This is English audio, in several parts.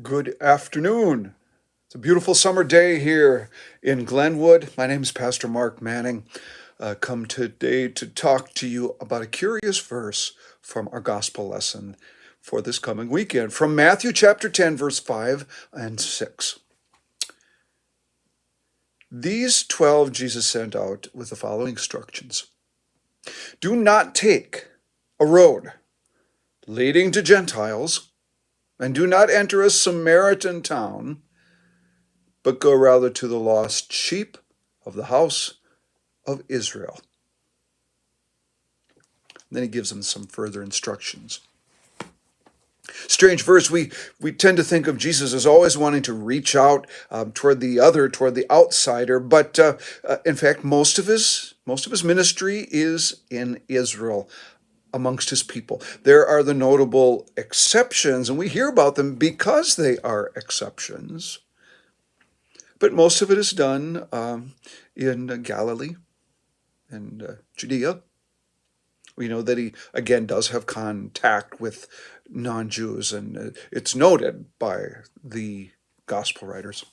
Good afternoon. It's a beautiful summer day here in Glenwood. My name is Pastor Mark Manning. Come today to talk to you about a curious verse from our gospel lesson for this coming weekend from Matthew chapter 10, verse 5 and 6. These 12 Jesus sent out with the following instructions. Do not take a road leading to Gentiles, and do not enter a Samaritan town, but go rather to the lost sheep of the house of Israel. Then he gives them some further instructions. Strange verse, we tend to think of Jesus as always wanting to reach out toward the outsider, but in fact, most of his ministry is in Israel, amongst his people. There are the notable exceptions, and we hear about them because they are exceptions. But most of it is done in Galilee and Judea. We know that he, again, does have contact with non-Jews, and it's noted by the gospel writers.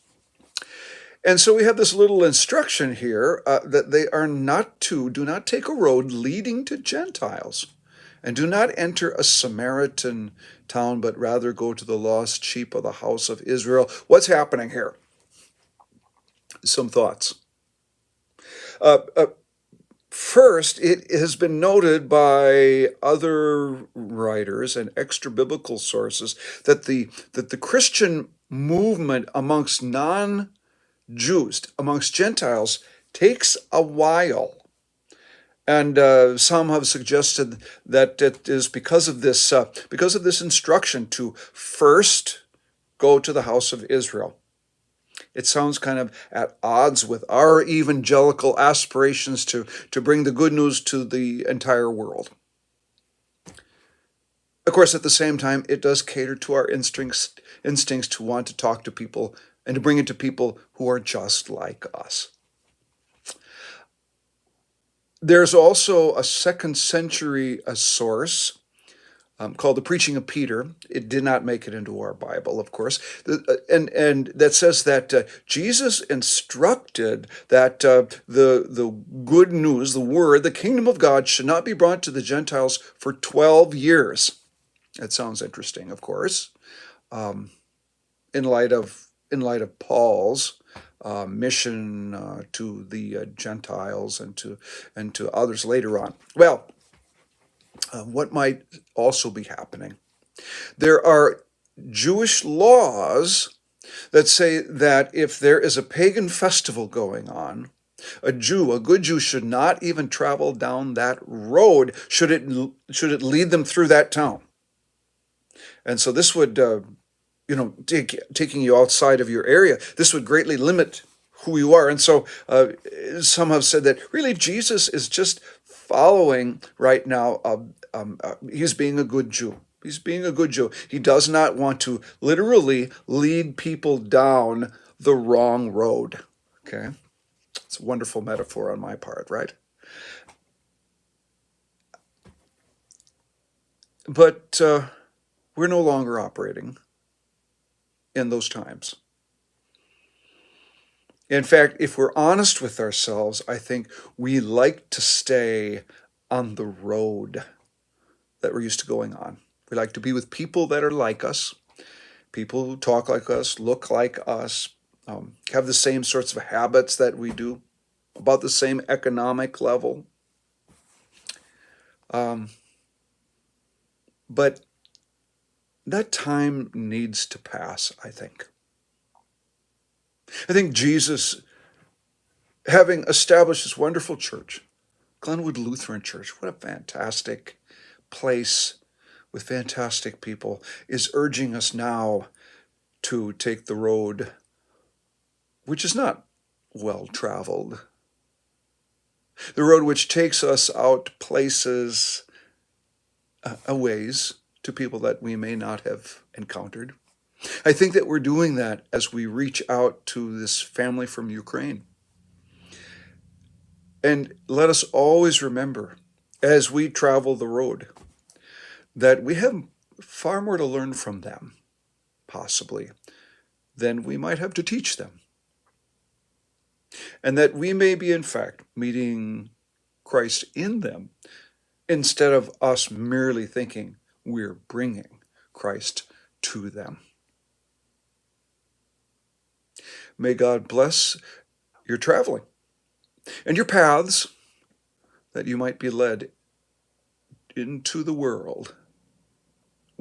And so we have this little instruction here that they are do not take a road leading to Gentiles, and do not enter a Samaritan town, but rather go to the lost sheep of the house of Israel. What's happening here? Some thoughts. First, it has been noted by other writers and extra-biblical sources that the Christian movement amongst non-Jews, amongst Gentiles, takes a while. And some have suggested that it is because of this instruction to first go to the house of Israel. It sounds kind of at odds with our evangelical aspirations to bring the good news to the entire world. Of course, at the same time, it does cater to our instincts to want to talk to people and to bring it to people who are just like us. There's also a second century source called the Preaching of Peter. It did not make it into our Bible, of course, and that says that Jesus instructed that the good news, the word, the kingdom of God should not be brought to the Gentiles for 12 years. That sounds interesting, of course, in light of Paul's mission to the Gentiles and to others later on. Well, what might also be happening? There are Jewish laws that say that if there is a pagan festival going on, a good Jew, should not even travel down that road should it lead them through that town. And so this would, taking you outside of your area, this would greatly limit who you are. And so some have said that really Jesus is just following right now. He's being a good Jew. He's being a good Jew. He does not want to literally lead people down the wrong road. Okay? It's a wonderful metaphor on my part, right? But we're no longer operating in those times. In fact, if we're honest with ourselves, I think we like to stay on the road that we're used to going on. We like to be with people that are like us, people who talk like us, look like us, have the same sorts of habits that we do, about the same economic level. But that time needs to pass, I think. I think Jesus, having established this wonderful church, Glenwood Lutheran Church, what a fantastic place with fantastic people, is urging us now to take the road which is not well traveled, the road which takes us out places, a ways to people that we may not have encountered. I think that we're doing that as we reach out to this family from Ukraine. And let us always remember, as we travel the road, that we have far more to learn from them possibly, than we might have to teach them. And that we may be, in fact, meeting Christ in them instead of us merely thinking we're bringing Christ to them. May God bless your traveling and your paths, that you might be led into the world